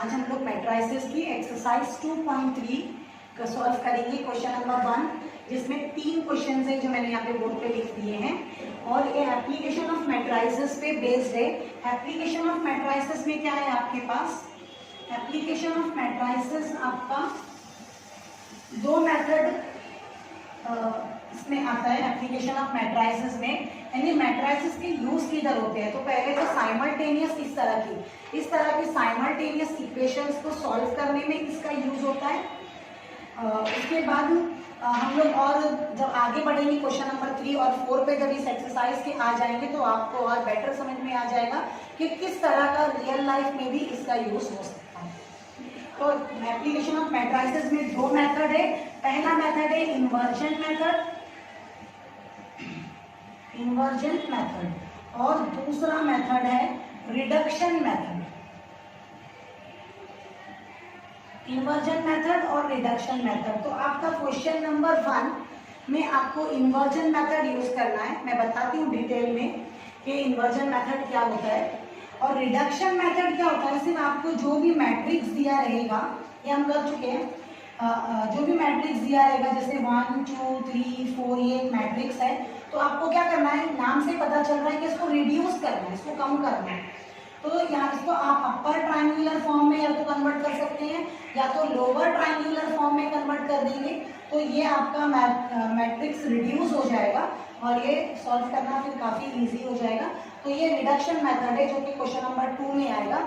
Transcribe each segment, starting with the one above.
आज हम लोग मैट्राइसेस की एक्सरसाइज 2.3 का सॉल्व करेंगे क्वेश्चन नंबर 1, जिसमें 3 क्वेश्चन है जो मैंने यहाँ पे बोर्ड पे लिख दिए हैं और ये एप्लीकेशन ऑफ मैट्राइसेस पे बेस्ड है। एप्लीकेशन ऑफ मैट्राइसेस में क्या है आपके पास? एप्लीकेशन ऑफ मैट्राइसेस आपका दो मेथड इसमें आता है। एप्लीकेशन ऑफ मैट्राइसेस में यानी मैट्राइसेस के यूज किधर होते हैं, तो पहले तो साइमल्टेनियस इस तरह की साइमल्टेनियस इक्वेशंस को सॉल्व करने में इसका यूज होता है। उसके बाद हम लोग और जब आगे बढ़ेंगे क्वेश्चन नंबर 3 और 4 पे जब इस एक्सरसाइज के आ जाएंगे तो आपको और बेटर समझ में आ जाएगा कि किस तरह का रियल लाइफ में भी इसका यूज हो सकता है। तो एप्लीकेशन ऑफ मैट्राइसेस में दो मेथड है। पहला मेथड है इन्वर्जन मेथड और दूसरा मेथड है रिडक्शन मेथड। इन्वर्जन मेथड और रिडक्शन मेथड। तो आपका क्वेश्चन नंबर 1 में आपको इन्वर्जन मेथड यूज करना है। मैं बताती हूँ डिटेल में कि इन्वर्जन मेथड क्या होता है और रिडक्शन मेथड क्या होता है। सिर्फ आपको जो भी मैट्रिक्स दिया रहेगा, ये हम कर चुके हैं, जो भी मैट्रिक्स दिया रहेगा जैसे 1 2 3 4 ये एक मैट्रिक्स है, तो आपको क्या करना है, नाम से पता चल रहा है कि इसको रिड्यूस करना है, इसको कम करना है। तो यहाँ इसको आप अपर ट्रायंगुलर फॉर्म में या तो कन्वर्ट कर सकते हैं या तो लोअर ट्रायंगुलर फॉर्म में कन्वर्ट कर देंगे, तो ये आपका मैट्रिक्स रिड्यूस हो जाएगा और ये सॉल्व करना फिर काफ़ी इजी हो जाएगा। तो ये रिडक्शन मेथड है जो कि क्वेश्चन नंबर 2 में आएगा।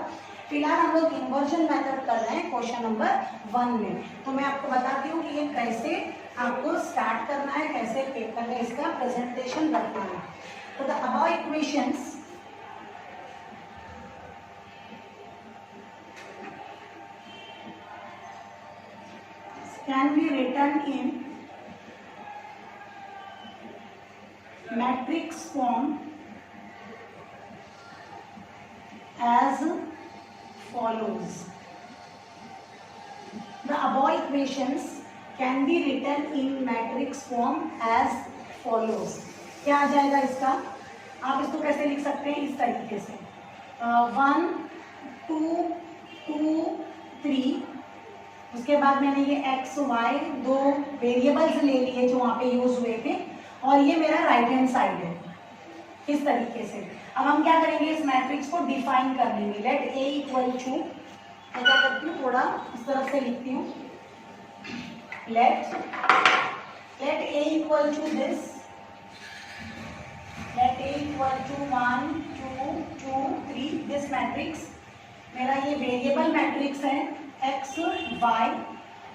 फिलहाल हम लोग इन्वर्जन मेथड कर रहे हैं क्वेश्चन नंबर 1 में। तो मैं आपको बताती हूँ कि ये कैसे आपको स्टार्ट करना है, कैसे पेपर में इसका प्रेजेंटेशन रखना है। तो the above equations can be written in matrix form as follows. The above equations can be written in matrix form as follows. क्या आ जाएगा इसका? आप इसको कैसे लिख सकते हैं? इस तरीके से 1 2 2 3। उसके बाद मैंने ये x y दो वेरिएबल्स ले लिए जो वहाँ पे यूज हुए थे और ये मेरा राइट हैंड साइड है इस तरीके से। अब हम क्या करेंगे, इस मैट्रिक्स को डिफाइन कर लेंगे। लेट a इक्वल टू, मैं क्या करती हूँ थोड़ा इस तरफ से लिखती हूँ, let a equal to this, let a equal to 1 2 2 3। This matrix मेरा ये वेरिएबल मैट्रिक्स है x y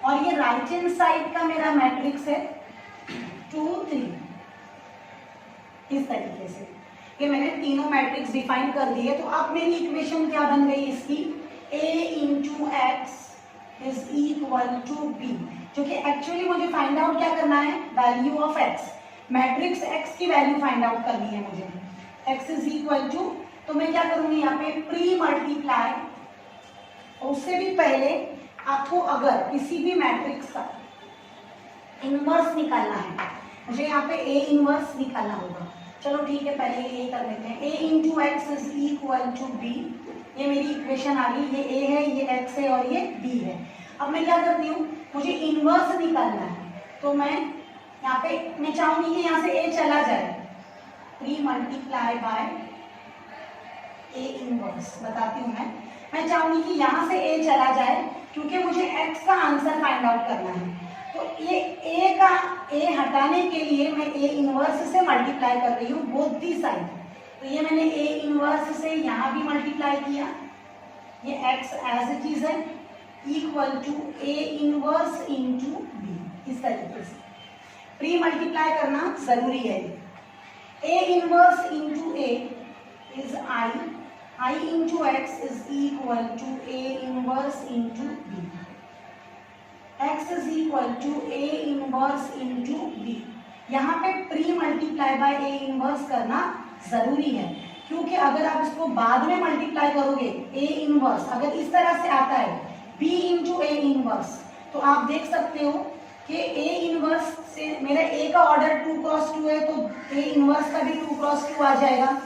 और ये राइट हैंड साइड का मेरा मैट्रिक्स है 2 3। इस तरीके से ये मैंने तीनों मैट्रिक्स डिफाइन कर दिए। तो अब मेरी इक्वेशन क्या बन गई इसकी, a into X is equal to b, जो कि एक्चुअली मुझे फाइंड आउट क्या करना है, value of x। Matrix x की वैल्यू फाइंड आउट करनी है मुझे, x इज इक्वल टू, तो मैं क्या करूंगी यहाँ पे प्री मल्टीप्लाई। उससे भी पहले आपको अगर किसी भी मैट्रिक्स का इनवर्स निकालना है, मुझे यहाँ पे a इनवर्स निकालना होगा। चलो ठीक है, पहले ये कर लेते हैं। a into X is equal to b, ये मेरी इक्वेशन आ गई। ये a है, ये x है और ये b है। अब मैं क्या करती हूँ, मुझे इनवर्स निकालना है, तो मैं यहाँ पे मैं चाहूंगी कि यहाँ से a चला जाए, pre multiply by a inverse. बताती हूँ मैं चाहूंगी कि यहाँ से a चला जाए क्योंकि मुझे x का आंसर फाइंड आउट करना है। तो ये a हटाने के लिए मैं a इनवर्स से मल्टीप्लाई कर रही हूँ बोथ दी साइड। तो ये मैंने a इनवर्स से यहाँ भी मल्टीप्लाई किया, ये x एज इट इज है equal to a inverse into b। इस तरीके से प्री मल्टीप्लाई करना जरूरी है। a inverse into a is I into x is equal to a inverse into b. x is equal to a inverse into b. यहाँ पे pre multiply by a inverse करना जरूरी है, क्योंकि अगर आप इसको बाद में मल्टीप्लाई करोगे a इनवर्स अगर इस तरह से आता है b इंटू a इनवर्स, तो आप देख सकते हो कि a इनवर्स से मेरा a का ऑर्डर 2 क्रॉस 2 है, तो a इनवर्स का भी 2 क्रॉस 2 आ जाएगा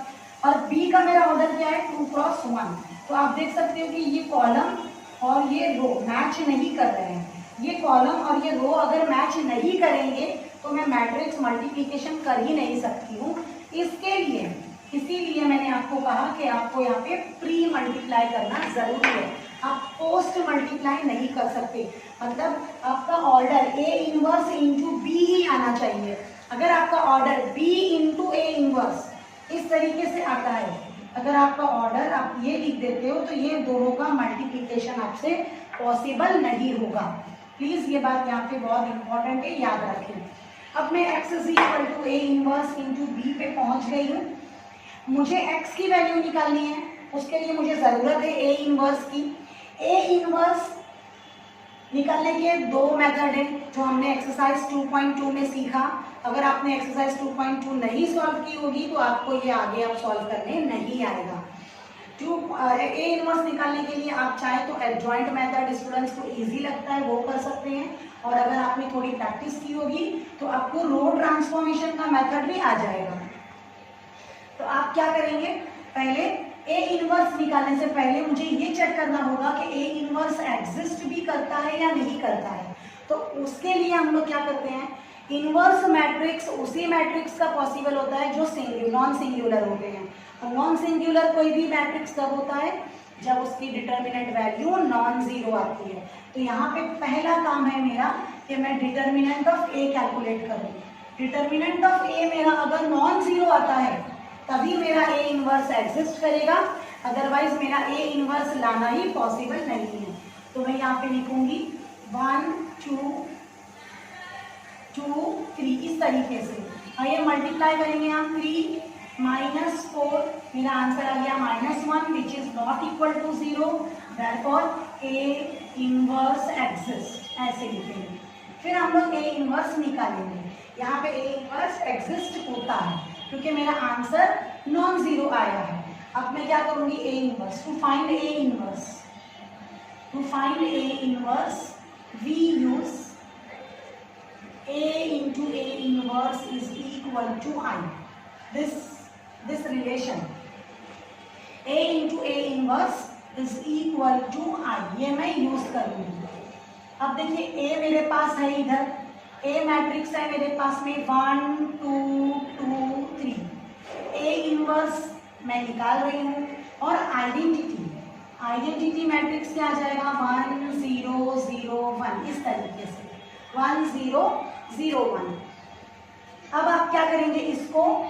और b का मेरा ऑर्डर क्या है 2 क्रॉस 1। तो आप देख सकते हो कि ये कॉलम और ये रो मैच नहीं कर रहे हैं, ये कॉलम और ये रो अगर मैच नहीं करेंगे तो मैं मैट्रिक्स मल्टीप्लिकेशन कर ही नहीं सकती हूँ। इसके लिए इसीलिए मैंने आपको कहा कि आपको यहाँ पे प्री मल्टीप्लाई करना जरूरी है, आप पोस्ट मल्टीप्लाई नहीं कर सकते। मतलब आपका order A inverse into B ही आना चाहिए। अगर आपका order B into A inverse इस तरीके से आता है, अगर आपका ऑर्डर आप ये लिख देते हो तो ये दोनों का मल्टीप्लिकेशन आपसे पॉसिबल नहीं होगा। प्लीज ये बात यहाँ पे बहुत इंपॉर्टेंट है, याद रखें। अब मैं x is equal to A inverse into B पे पहुंच गई हूँ। मुझे x की वैल्यू निकालनी है, उसके लिए मुझे जरूरत है ए इनवर्स की। ए इनवर्स निकालने के दो मेथड है जो हमने एक्सरसाइज 2.2 में सीखा। अगर आपने एक्सरसाइज 2.2 नहीं सॉल्व की होगी तो आपको ये आगे आप सॉल्व करने नहीं आएगा। ए इनवर्स निकालने के लिए आप चाहे तो एडजॉइंट मेथड स्टूडेंट्स को इजी लगता है वो कर सकते हैं, और अगर आपने थोड़ी प्रैक्टिस की होगी तो आपको रो ट्रांसफॉर्मेशन का मेथड भी आ जाएगा। तो आप क्या करेंगे, पहले ए इनवर्स निकालने से पहले मुझे ये चेक करना होगा कि ए इनवर्स एग्जिस्ट भी करता है या नहीं करता है। तो उसके लिए हम लोग क्या करते हैं, इनवर्स मैट्रिक्स उसी मैट्रिक्स का पॉसिबल होता है जो नॉन सिंगुलर होते हैं। और नॉन सिंगुलर कोई भी मैट्रिक्स कब होता है, जब उसकी डिटर्मिनेंट वैल्यू नॉन जीरो आती है। तो यहाँ पे पहला काम है मेरा कि मैं डिटर्मिनेंट ऑफ ए कैलकुलेट करूँ। डिटर्मिनेंट ऑफ ए मेरा अगर नॉन जीरो आता है तभी मेरा ए इनवर्स एग्जिस्ट करेगा, अदरवाइज मेरा ए इनवर्स लाना ही पॉसिबल नहीं है। तो मैं यहाँ पे लिखूंगी 1 2 2 3 इस तरीके से, और ये मल्टीप्लाई करेंगे हम 3 -4, मेरा आंसर आ गया -1 which is not equal to 0, therefore A inverse exist, ऐसे लिखेंगे। फिर हम लोग ए इनवर्स निकालेंगे। यहाँ पे ए इनवर्स एग्जिस्ट होता है क्योंकि मेरा आंसर नॉन जीरो आया है। अब मैं क्या करूंगी, A inverse, to find A inverse we use a into a inverse is equal to I, this relation a into a inverse is equal to I, ये मैं यूज करूंगी। अब देखिए a मेरे पास है इधर, a मैट्रिक्स है मेरे पास में 1 2 2 3, a इनवर्स मैं निकाल रही हूँ, और आइडेंटिटी मैट्रिक्स क्या आ जाएगा 1 0 0 1 इस तरीके से 1 0 0 1। अब आप क्या करेंगे, इसको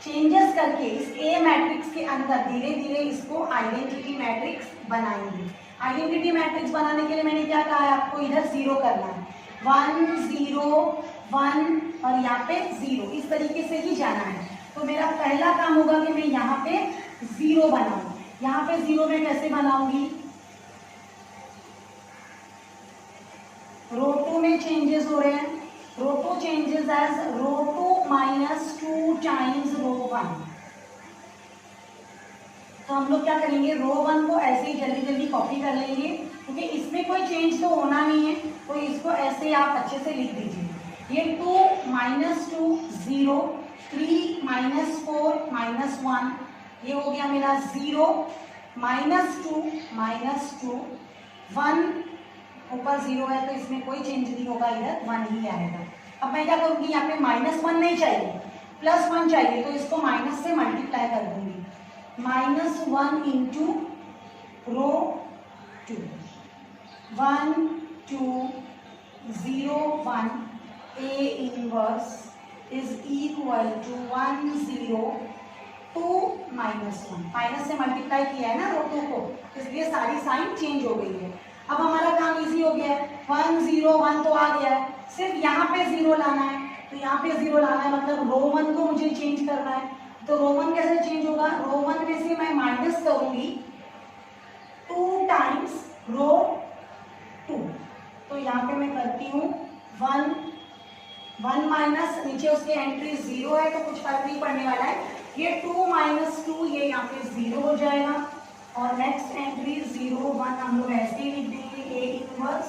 चेंजेस करके इस ए मैट्रिक्स के अंदर धीरे धीरे इसको आइडेंटिटी मैट्रिक्स बनाएंगे। आइडेंटिटी मैट्रिक्स बनाने के लिए मैंने क्या कहा है आपको, इधर 0 करना है, 1 0 1 और यहाँ पे 0 इस तरीके से ही जाना है। तो मेरा पहला काम होगा कि मैं यहाँ पे 0 बनाऊँ। यहाँ पे 0 में कैसे बनाऊंगी, रो 2 में चेंजेस हो रहे हैं, रो 2 चेंजेस एज रो 2 -2 टाइम्स रो 1। तो हम लोग क्या करेंगे, रो 1 को ऐसे ही जल्दी जल्दी कॉपी कर लेंगे क्योंकि इसमें कोई चेंज तो होना नहीं है, तो इसको ऐसे आप अच्छे से लिख दीजिए। ये 2 -2 0 3 -4 -1, ये हो गया मेरा 0 -2 1, ऊपर 0 है तो इसमें कोई चेंज नहीं होगा, इधर 1 ही आएगा। अब मैं क्या करूँगी, यहाँ पे -1 नहीं चाहिए, +1 चाहिए, तो इसको माइनस से मल्टीप्लाई कर दूंगी। -1 into row 2 1 2 0 1 A inverse is equal to 1 0 2 -1, minus से मल्टीप्लाई किया है ना रो 2 को, इसलिए सारी साइन चेंज हो गई है। अब हमारा काम इजी हो गया है, 1 0 1 तो आ गया है, सिर्फ यहाँ पे 0 लाना है। तो यहाँ पे 0 लाना है मतलब रो 1 को मुझे चेंज करना है। तो रो 1 कैसे चेंज होगा, रो 1 में से मैं माइनस करूंगी 2 टाइम्स रो 2। तो यहाँ पे मैं करती हूँ 1 माइनस, नीचे उसके एंट्री 0 है तो कुछ फर्क नहीं पड़ने वाला है, ये 2 -2 ये यहाँ पे 0 हो जाएगा, और नेक्स्ट एंट्री 0 1 हम लोग ऐसे ही लिख देंगे ए इनवर्स।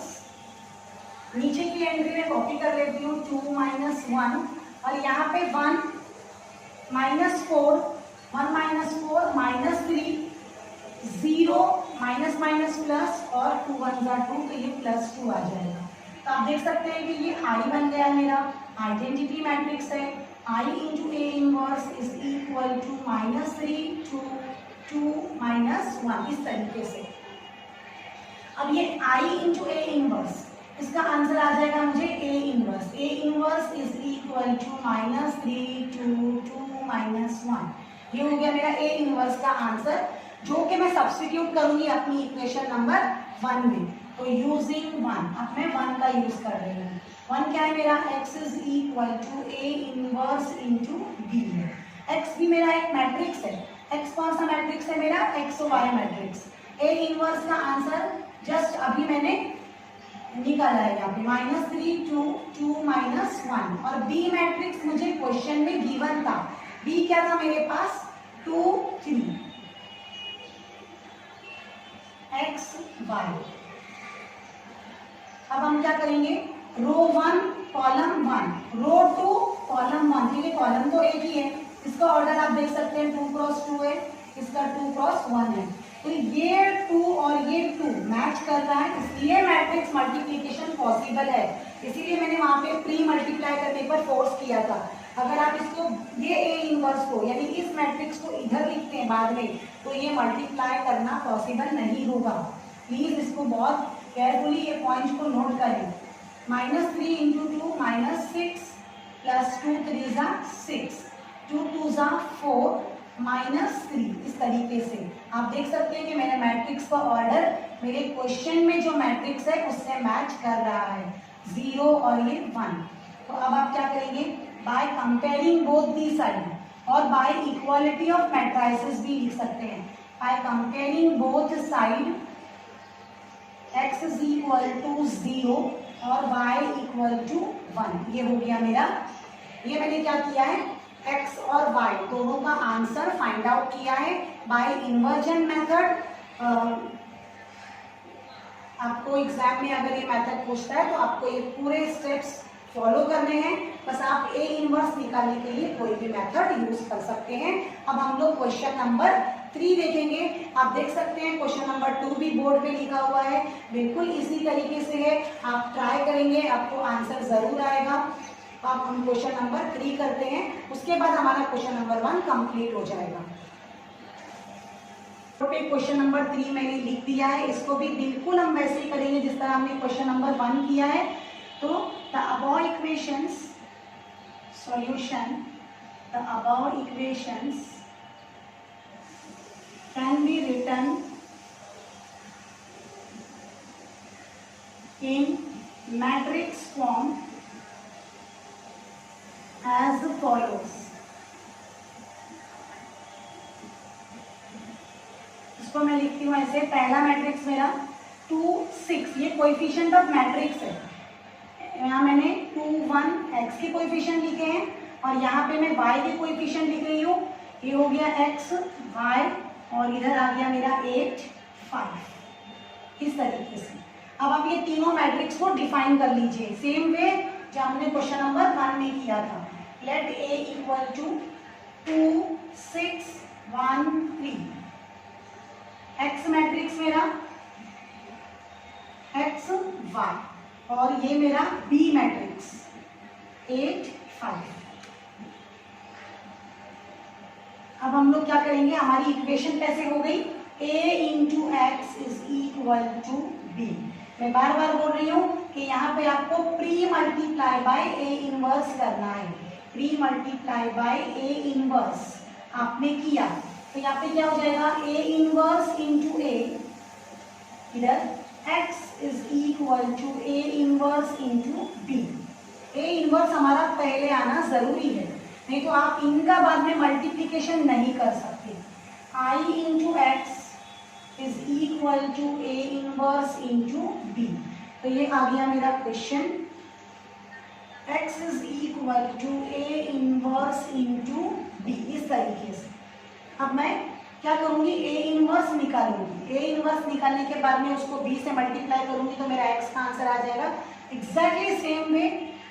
नीचे की एंट्री में कॉपी कर लेती हूँ 2 -1, और यहाँ पे 1 -4 -3 0 माइनस माइनस प्लस और 2 1 जा 2, तो ये +2 आ जाएगा। तो आप देख सकते हैं कि ये आई बन गया मेरा, आइडेंटिटी मैट्रिक्स है। I into A inverse is equal to -3 2 2 -1, इस तरीके से। अब ये आई इंटू ए इनवर्स, इसका आंसर आ जाएगा मुझे A inverse. A inverse is equal to -3 2 2 -1। ये हो गया मेरा ए इनवर्स का आंसर, जो कि मैं सब्स्टिट्यूट करूंगी अपनी इक्वेशन नंबर 1 में। तो यूजिंग 1, अब मैं 1 का यूज कर रही हूँ। 1 क्या है मेरा, x is equal to A inverse into B है। x भी मेरा एक मैट्रिक्स है। x कौन सा मैट्रिक्स है मेरा, X Y matrix. A inverse का आंसर जस्ट अभी मैंने निकाला है यहाँ पे, -3 2 2 -1। और बी मैट्रिक्स मुझे क्वेश्चन में गिवन था। बी क्या था मेरे पास, 2 3 x y। अब हम क्या करेंगे, रो 1 कॉलम 1, रो 2 कॉलम 1। ठीक है, कॉलम तो एक ही है, इसका ऑर्डर आप देख सकते हैं 2 क्रॉस 2 है, इसका 2 क्रॉस 1 है। तो ये 2 और ये 2 मैच कर रहा है, इसलिए मैट्रिक्स मल्टीप्लिकेशन पॉसिबल है। इसीलिए मैंने वहां पे प्री मल्टीप्लाई करने पर फोर्स किया था। अगर आप इसको, ये ए इनवर्स को यानी इस मैट्रिक्स को इधर लिखते हैं बाद में, तो ये मल्टीप्लाई करना पॉसिबल नहीं होगा। प्लीज इसको बहुत केयरफुली ये पॉइंट को नोट करें। -3 इंटू 2 -6 प्लस 2 3 जा 6, 2 2 जा 4 -3, इस तरीके से आप देख सकते हैं कि मेरे मैट्रिक्स का ऑर्डर मेरे क्वेश्चन में जो मैट्रिक्स है उससे मैच कर रहा है, 0 और ये 1। तो अब आप क्या करेंगे, by comparing both the side, और बाय इक्वालिटी ऑफ मैट्रिसेस भी लिख सकते हैं। By comparing both side, x is equal to 0 और y इक्वल टू 1। ये हो गया मेरा, ये मैंने क्या किया है, x और y दोनों का आंसर फाइंड आउट किया है बाय इन्वर्जन मेथड। आपको एग्जाम में अगर ये मेथड पूछता है तो आपको ये पूरे स्टेप्स फॉलो करने हैं। बस आप ए इनवर्स निकालने के लिए कोई भी मेथड यूज कर सकते हैं। अब हम लोग क्वेश्चन नंबर 3 देखेंगे। आप देख सकते हैं क्वेश्चन नंबर 2 भी बोर्ड पे लिखा हुआ है, बिल्कुल इसी तरीके से है। आप ट्राई करेंगे, आपको आंसर जरूर आएगा। अब हम क्वेश्चन नंबर 3 करते हैं, उसके बाद हमारा क्वेश्चन नंबर 1 कंप्लीट हो जाएगा। क्वेश्चन नंबर 3 मैंने लिख दिया है, इसको भी बिल्कुल हम वैसे ही करेंगे जिस तरह हमने क्वेश्चन नंबर 1 किया है। तो the above equations solution, the above equations can be written in matrix form as follows। इसको मैं लिखती हूँ ऐसे, पहला मैट्रिक्स मेरा 2 6, ये कोएफिशिएंट ऑफ मैट्रिक्स है। यहाँ मैंने 2 1 x के कोएफिशिएंट लिखे हैं और यहाँ पे मैं y के कोएफिशिएंट लिख रही हूँ। ये हो गया x y और इधर आ गया मेरा 8 5, इस तरीके से। अब आप ये तीनों मैट्रिक्स को डिफाइन कर लीजिए सेम वे जो हमने क्वेश्चन नंबर 1 में किया था। Let a equal to 2 6 1 3, x matrix मेरा x y और ये मेरा b मैट्रिक्स 8 5। अब हम लोग क्या करेंगे, हमारी इक्वेशन कैसे हो गई, a into X is equal to B. मैं बार बार बोल रही हूँ कि यहाँ पे आपको pre multiply by A inverse करना है। Pre multiply by A inverse आपने किया तो यहाँ पे क्या हो जाएगा, ए इनवर्स इंटू ए, इधर x is equal to A inverse into B. A inverse हमारा पहले आना जरूरी है, नहीं तो आप इनका बाद में मल्टीप्लिकेशन नहीं कर सकते। i into X is equal to A inverse into B. तो ये आ गया मेरा question, x is equal to A inverse into B, इस तरीके से। अब मैं क्या करूंगी, ए इनवर्स निकालूंगी। ए इनवर्स निकालने के बाद में उसको b से मल्टीप्लाई करूंगी तो मेरा x का आंसर आ जाएगा एग्जैक्टली सेम वे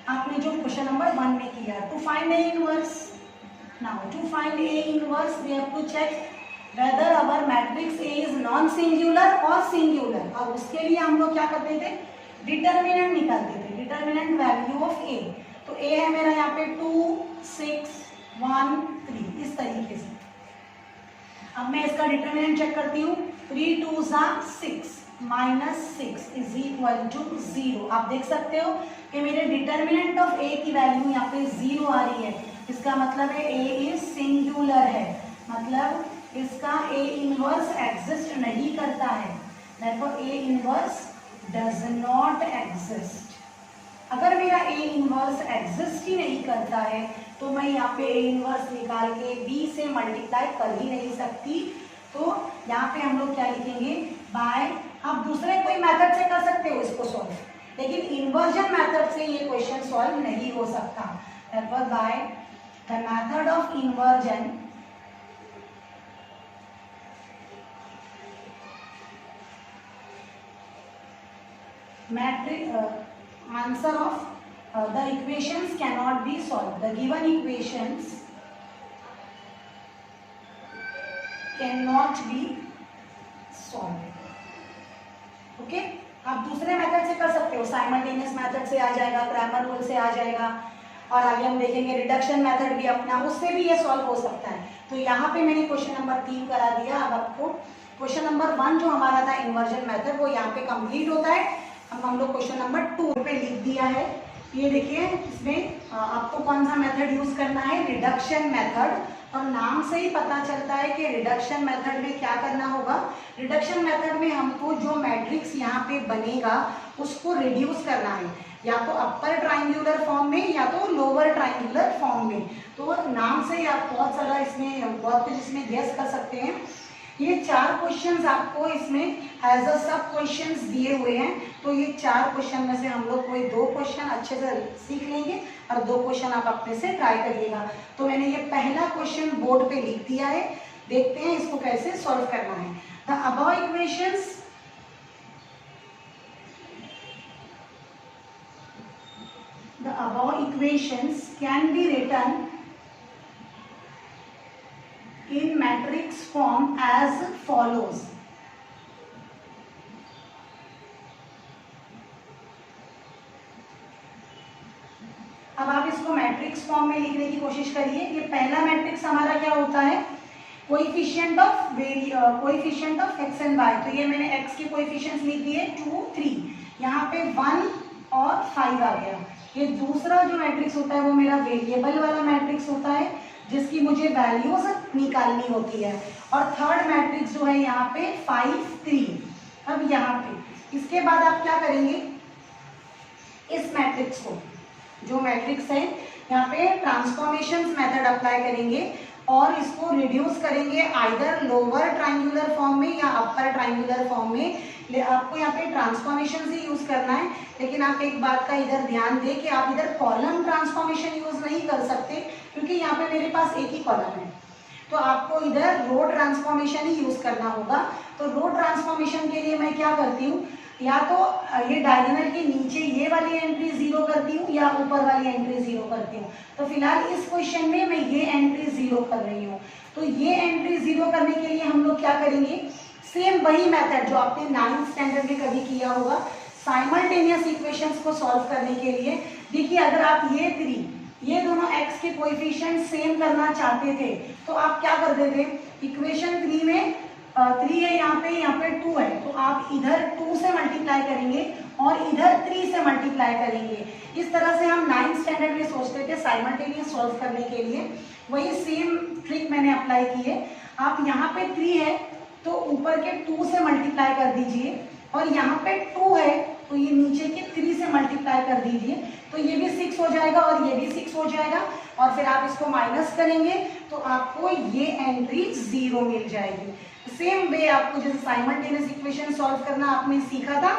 आपने जो क्वेश्चन नंबर 1 में किया। To find A inverse, now to find A inverse we have to check whether our matrix A is non singular और सिंगुलर, और उसके लिए हम लोग क्या करते थे, डिटर्मिनेंट निकालते थे, डिटर्मिनेंट वैल्यू ऑफ ए। तो ए है मेरा यहाँ पे 2 6 1 3, इस तरीके से। अब मैं इसका डिटर्मिनेंट चेक करती हूँ, 3 2 6 -6 इज इक्वल टू 0। आप देख सकते हो कि मेरे डिटर्मिनेंट ऑफ ए की वैल्यू यहाँ पे 0 आ रही है। इसका मतलब है ए इज सिंगुलर है, मतलब इसका ए इनवर्स एग्जिस्ट नहीं करता है, therefore A inverse does not exist. अगर मेरा ए इनवर्स एग्जिस्ट ही नहीं करता है तो मैं यहाँ पे ए इनवर्स निकाल के बी से मल्टीप्लाई कर ही नहीं सकती। तो यहाँ पे हम लोग क्या लिखेंगे, बाय, आप दूसरे कोई मेथड से कर सकते हो इसको सॉल्व, लेकिन इन्वर्जन मेथड से ये क्वेश्चन सॉल्व नहीं हो सकता। therefore by the method of inversion answer of the equations cannot be solved. The given equations cannot be solved. Okay, आप दूसरे मेथड से कर सकते हो, साइमल्टेनियस मेथड से आ जाएगा, क्रैमर रूल से आ जाएगा, और आगे हम देखेंगे रिडक्शन मेथड भी अपना, उससे भी ये सॉल्व हो सकता है। तो यहाँ पे मैंने क्वेश्चन नंबर 3 करा दिया। अब आपको क्वेश्चन नंबर 1 जो हमारा था इन्वर्जन मेथड, वो यहाँ पे कंप्लीट होता है। अब हम लोग क्वेश्चन नंबर 2 पे लिख दिया है। ये देखिए, इसमें आपको कौन सा मेथड यूज करना है, रिडक्शन मेथड, और नाम से ही पता चलता है कि रिडक्शन मेथड में क्या करना होगा। रिडक्शन मेथड में हमको जो मैट्रिक्स यहाँ पे बनेगा उसको रिड्यूस करना है, या तो अपर ट्राइंगुलर फॉर्म में या तो लोअर ट्राइंगुलर फॉर्म में। तो नाम से ही आप बहुत सारा इसमें बहुत कुछ इसमें गेस कर सकते हैं। ये 4 क्वेश्चंस आपको इसमें एज अ सब क्वेश्चंस दिए हुए हैं। तो ये 4 क्वेश्चन में से हम लोग कोई 2 क्वेश्चन अच्छे से सीख लेंगे और 2 क्वेश्चन आप अपने से ट्राई करिएगा। तो मैंने ये पहला क्वेश्चन बोर्ड पे लिख दिया है, देखते हैं इसको कैसे सॉल्व करना है। The above equations can be written in matrix form as follows. अब आप इसको मैट्रिक्स फॉर्म में लिखने की कोशिश करिए। ये पहला मैट्रिक्स हमारा क्या होता है, coefficient of x and y. तो ये मैंने एक्स के कोएफिशिएंट्स लिख दिए 2 3, यहाँ पे 1 और 5 आ गया। ये दूसरा जो मैट्रिक्स होता है वो मेरा वेरिएबल वाला मैट्रिक्स होता है, जिसकी मुझे वैल्यूज निकालनी होती है। और थर्ड मैट्रिक्स जो है यहाँ पे 5 3। अब यहाँ पे इसके बाद आप क्या करेंगे, इस मैट्रिक्स को, जो मैट्रिक्स है यहाँ पे ट्रांसफॉर्मेशन मेथड अप्लाई करेंगे और इसको रिड्यूस करेंगे आइदर लोअर ट्राइंगुलर फॉर्म में या अपर ट्राइंगुलर फॉर्म में। आपको यहाँ पे ट्रांसफॉर्मेशन से यूज करना है, लेकिन आप एक बात का इधर ध्यान दें कि आप इधर कॉलम ट्रांसफॉर्मेशन यूज नहीं कर सकते, क्योंकि यहाँ पे मेरे पास एक ही कॉलम है। तो आपको इधर रो ट्रांसफॉर्मेशन ही यूज करना होगा। तो रो ट्रांसफॉर्मेशन के लिए मैं क्या करती हूँ, या तो ये डायगोनल के नीचे ये वाली एंट्री 0 करती हूँ या ऊपर वाली एंट्री 0 करती हूँ। तो फिलहाल इस क्वेश्चन में मैं ये एंट्री 0 कर रही हूँ। तो ये एंट्री 0 करने के लिए हम लोग क्या करेंगे, सेम वही मेथड जो आपने 9th स्टैंडर्ड में कभी किया होगा, साइमल्टेनियस इक्वेशंस को सॉल्व करने के लिए। देखिए, अगर आप ये दोनों x के कोएफिशिएंट सेम करना चाहते थे तो आप क्या कर देते, इक्वेशन 3 में 3 है, यहाँ पे 2 है, तो आप इधर 2 से मल्टीप्लाई करेंगे और इधर 3 से मल्टीप्लाई करेंगे। इस तरह से हम 9th स्टैंडर्ड में सोचते थे साइमल्टेनियस सॉल्व करने के लिए। वही सेम ट्रिक मैंने अप्लाई की है। आप यहाँ पे 3 है तो ऊपर के 2 से मल्टीप्लाई कर दीजिए, और यहाँ पे 2 है तो ये नीचे के 3 से मल्टीप्लाई कर दीजिए, तो ये भी 6 हो जाएगा और ये भी 6 हो जाएगा। और फिर आप इसको माइनस करेंगे तो आपको ये एंट्री 0 मिल जाएगी। सेम वे आपको जैसे साइमल्टेनियस इक्वेशन सॉल्व करना आपने सीखा था,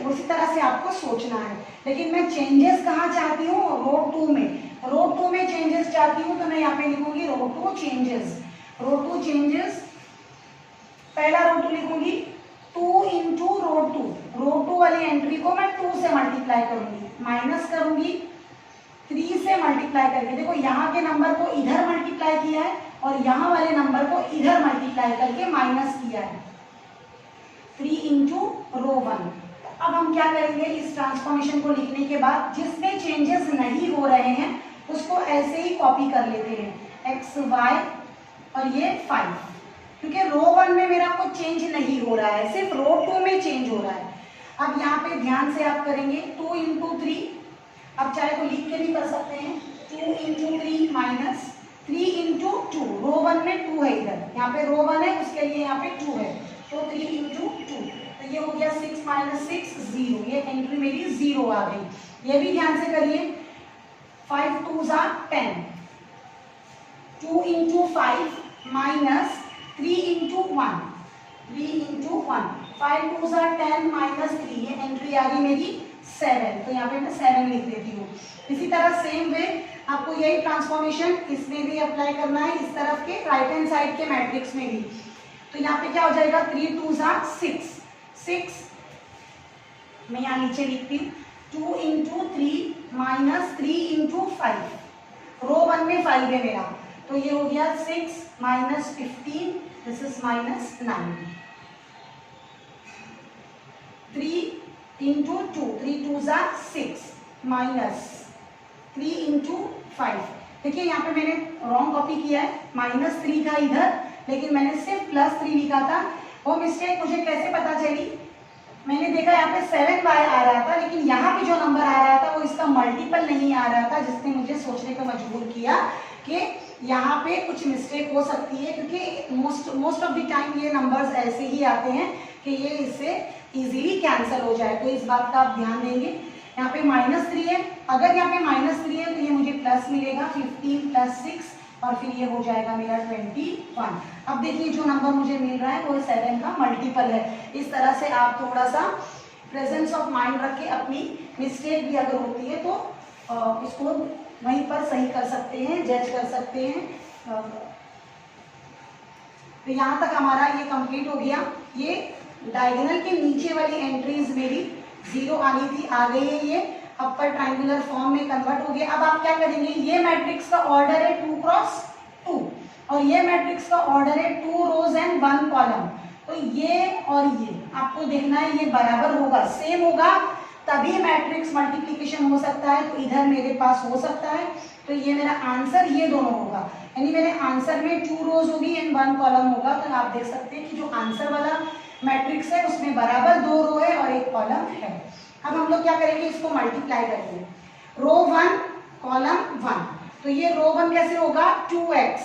उसी तरह से आपको सोचना है। लेकिन मैं चेंजेस कहाँ चाहती हूँ, रो 2 में चेंजेस चाहती हूँ, तो मैं यहाँ पे लिखूंगी रो 2 चेंजेस। पहला रो 2 लिखूंगी 2 इंटू रो 2 वाली एंट्री को मैं 2 से मल्टीप्लाई करूंगी, माइनस करूंगी 3 से मल्टीप्लाई करके। देखो यहाँ के नंबर को इधर मल्टीप्लाई किया है और यहाँ वाले नंबर को इधर मल्टीप्लाई करके माइनस किया है 3 इंटू रो 1। अब हम क्या करेंगे, इस ट्रांसफॉर्मेशन को लिखने के बाद जिसमें चेंजेस नहीं हो रहे हैं उसको ऐसे ही कॉपी कर लेते हैं, एक्स वाई और ये 5, क्योंकि रो 1 में मेरा कुछ चेंज नहीं हो रहा है, सिर्फ रो 2 में चेंज हो रहा है। अब यहाँ पे ध्यान से आप करेंगे 2 इंटू 3, अब चाहे तो लिख के भी कर सकते हैं, 2 इंटू 3 माइनस 3 इंटू 2, रो 1 में 2 है, इधर यहाँ पे रो 1 है उसके लिए यहाँ पे 2 है, तो 3 इंटू 2, तो ये हो गया 6 माइनस 6 0, ये एंट्री मेरी 0 आ गई। ये भी ध्यान से करिए, 5 2 ज़ा 10, 2 इंटू 5 माइनस 3 इंटू 1, 3 इंटू 1, 5 2 ज़ा 10 माइनस 3, ये एंट्री आ गई मेरी 7, तो यहाँ पे मैं 7 लिख देती हूँ। इसी तरह सेम वे आपको यही ट्रांसफॉर्मेशन इसमें भी अप्लाई करना है, इस तरफ के राइट हैंड साइड के मैट्रिक्स में भी। तो यहाँ पे क्या हो जाएगा, 3 2 ज़ा 6, 6 मैं यहाँ नीचे लिखती हूँ, 2 इंटू 3 माइनस 3 इंटू 5, रो 1 में 5 है मेरा, तो ये हो गया 6 minus 15, this is minus 9, 3 into 2, 3 2 ज़ा 6 माइनस 3 इंटू 5। देखिए यहाँ पे मैंने रॉन्ग कॉपी किया है, -3 था इधर, लेकिन मैंने सिर्फ +3 लिखा था। वो मिस्टेक मुझे कैसे पता चली, मैंने देखा यहाँ पे 7y आ रहा था, लेकिन यहाँ पे जो नंबर आ रहा था वो इसका मल्टीपल नहीं आ रहा था, जिसने मुझे सोचने को मजबूर किया कि यहाँ पे कुछ मिस्टेक हो सकती है, क्योंकि मोस्ट ऑफ द टाइम ये नंबर्स ऐसे ही आते हैं कि ये इससे इजीली कैंसिल हो जाए, तो इस बात का आप ध्यान देंगे। यहाँ पे -3 है, अगर यहाँ पे -3 है तो ये मुझे प्लस मिलेगा, 15 + 6 और फिर ये हो जाएगा मेरा 21। अब देखिए जो नंबर मुझे मिल रहा है वो 7 का मल्टीपल है। इस तरह से आप थोड़ा सा प्रेजेंस ऑफ माइंड रख के अपनी मिस्टेक भी अगर होती है तो इसको वहीं पर सही कर सकते हैं, जज कर सकते हैं। तो यहाँ तक हमारा ये कंप्लीट हो गया। ये डायगोनल के नीचे वाली एंट्रीज मेरी 0 आनी थी, आ गई है, ये अपर ट्रायंगुलर फॉर्म में कन्वर्ट हो गया। अब आप क्या करेंगे, ये मैट्रिक्स का ऑर्डर है 2 क्रॉस 2 और ये मैट्रिक्स का ऑर्डर है 2 रोज एंड 1 कॉलम, तो ये और ये आपको देखना है ये बराबर होगा, सेम होगा, तभी मैट्रिक्स मल्टीप्लिकेशन हो सकता है। तो इधर मेरे पास हो सकता है, तो ये मेरा आंसर ये दोनों होगा, यानी मेरे आंसर में 2 रोज होगी एंड 1 कॉलम होगा। तो आप देख सकते हैं कि जो आंसर वाला मैट्रिक्स है उसमें बराबर 2 रो है और 1 कॉलम है। अब हम लोग क्या करेंगे, इसको मल्टीप्लाई करेंगे, रो 1 कॉलम 1, तो ये रो 1 कैसे होगा, 2x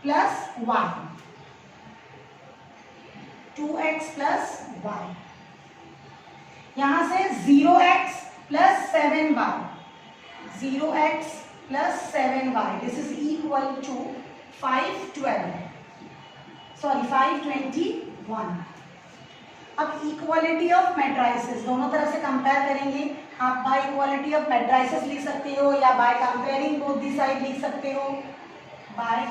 plus y, 2x plus y, यहां से 0x plus 7y, 0x plus 7y, this is equal to 521। अब इक्वालिटी ऑफ मैट्राइसेस दोनों तरफ से कंपेयर करेंगे। आप बाय इक्वालिटी ऑफ मैट्राइसेस लिख सकते हो या by comparing both the side लिख सकते हो, by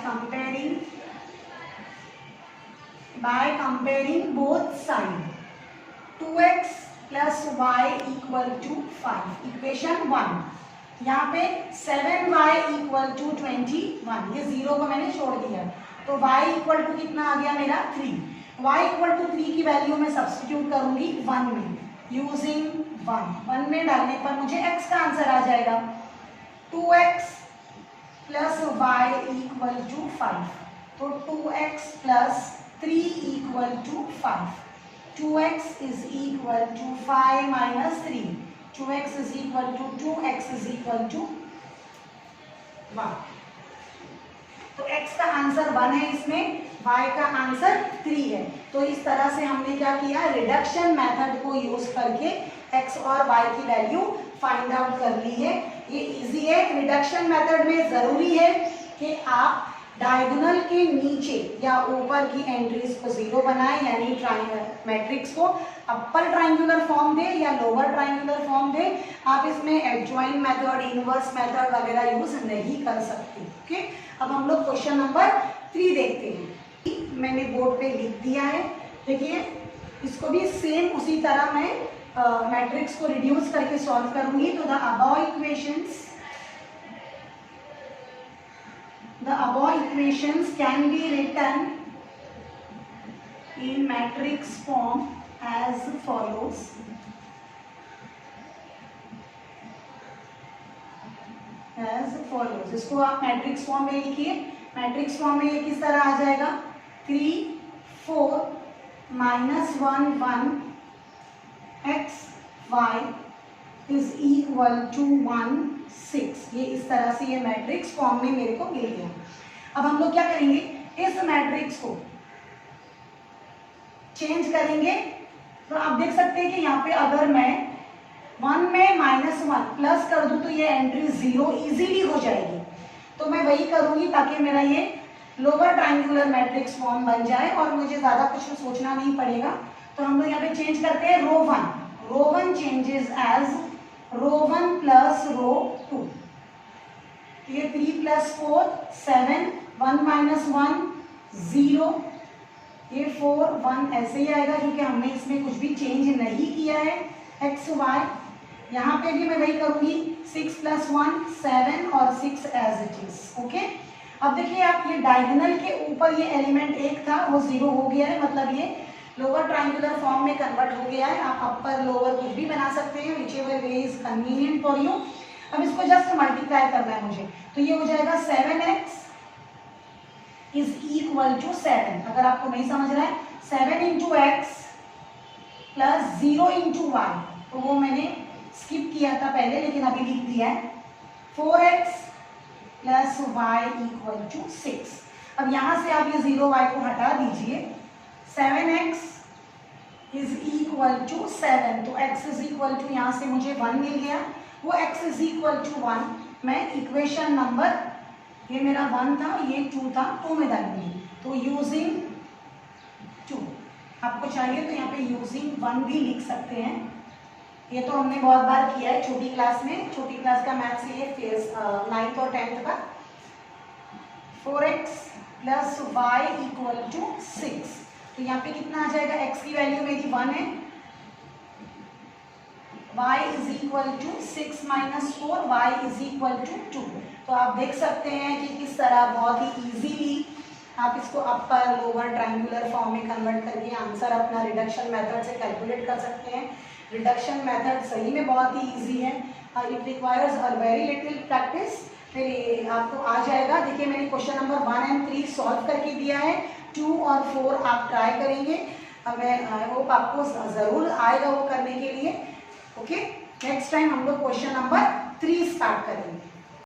comparing both side. 2x plus y equal to 5, equation 1। यहाँ पे 7y इक्वल टू 21, ये 0 को मैंने छोड़ दिया, तो y इक्वल टू कितना आ गया मेरा 3। y इक्वल टू 3 की वैल्यू में सब्स्टिट्यूट करूंगी 1 में, यूजिंग 1 में डालने पर मुझे x का आंसर आ जाएगा 2x plus y equal to 5, तो 2x plus 3 equal to 5, 2x is equal to 5 minus 3, 2x is equal to 2, x is equal to 1। तो x का आंसर 1 है इसमें, y का आंसर 3 है। तो इस तरह से हमने क्या किया, रिडक्शन मेथड को यूज करके x और y की वैल्यू फाइंड आउट कर ली है। ये इजी है। रिडक्शन मेथड में जरूरी है कि आप डायगोनल के नीचे या ऊपर की एंट्रीज को 0 बनाएं, यानी मैट्रिक्स को अपर ट्रायंगुलर फॉर्म दे या लोअर ट्रायंगुलर फॉर्म दे। आप इसमें एडजॉइन मेथड, इनवर्स मेथड वगैरह यूज नहीं कर सकते। ओके, अब हम लोग क्वेश्चन नंबर 3 देखते हैं। मैंने बोर्ड पे लिख दिया है, देखिए इसको भी सेम उसी तरह मैं मैट्रिक्स को रिड्यूस करके सॉल्व करूंगी। तो the above equations The above equations can be written in matrix form as follows. इसको आप मैट्रिक्स फॉर्म में लिखिए। मैट्रिक्स फॉर्म में ये किस तरह आ जाएगा, 3 4 -1 1 x y is equal to 1 6। ये इस तरह से ये मैट्रिक्स फॉर्म में मेरे को मिल गया। अब हम लोग क्या करेंगे, इस मैट्रिक्स को चेंज करेंगे। तो आप देख सकते हैं कि यहाँ पे अगर मैं 1 में -1 प्लस कर दूं तो ये एंट्री 0 इजीली हो जाएगी। तो मैं वही करूंगी ताकि मेरा ये लोअर ट्रायंगुलर मैट्रिक्स फॉर्म बन जाए और मुझे ज्यादा कुछ सोचना नहीं पड़ेगा। तो हम लोग यहाँ पे चेंज करते हैं रो 1 चेंजेस एज रो 1 प्लस रो 2। ये 3 + 4 7 1 - 1 0, ये 4 1 ऐसे ही आएगा क्योंकि हमने इसमें कुछ भी चेंज नहीं किया है। एक्स वाई यहाँ पे भी मैं वही करूंगी, 6 + 1 7 और 6 एज इट इज। ओके, अब देखिए आप ये डायगोनल के ऊपर ये एलिमेंट 1 था वो 0 हो गया है, मतलब ये लोअर ट्रायंगुलर फॉर्म में कन्वर्ट हो गया है। आप अपर लोअर कुछ भी बना सकते हैं, whichever way is convenient for you. अब इसको जस्ट मल्टीप्लाई करना है मुझे, तो ये हो जाएगा 7x इज इक्वल टू 7। अगर आपको नहीं समझ रहा है, 7 × x प्लस 0 × y, तो वो मैंने स्किप किया था पहले लेकिन अभी लिख दिया है। 4x plus y equal to 6। अब यहाँ से आप ये 0y को हटा दीजिए। 7x इज इक्वल टू 7, तो x इज इक्वल टू यहाँ से मुझे 1 मिल गया, वो x इज इक्वल टू 1 मैं इक्वेशन नंबर, ये मेरा 1 था ये 2 था, 2 में डालूंगी। तो यूजिंग 2, आपको चाहिए तो यहाँ पे यूजिंग 1 भी लिख सकते हैं। ये तो हमने बहुत बार किया है छोटी क्लास में, छोटी क्लास का मैथ्स ये फेज 9th और 10th का। 4x plus y equal to 6, तो यहाँ पे कितना आ जाएगा, x की वैल्यू मेरी 1 है, y is equal to 6 - 4, y is equal to 2। तो आप देख सकते हैं कि किस तरह बहुत ही इजीली आप इसको अपर लोअर ट्रायंगुलर फॉर्म में कन्वर्ट करके आंसर अपना रिडक्शन मेथड से कैलकुलेट कर सकते हैं। रिडक्शन मेथड सही में बहुत ही इजी है, it requires a very little practice, फिर आपको आ जाएगा। देखिए मैंने क्वेश्चन नंबर 1 और 3 सॉल्व करके दिया है, 2 और 4 आप ट्राई करेंगे। अब मैं आई होप आपको ज़रूर आएगा वो करने के लिए। ओके, नेक्स्ट टाइम हम लोग क्वेश्चन नंबर 3 स्टार्ट करेंगे।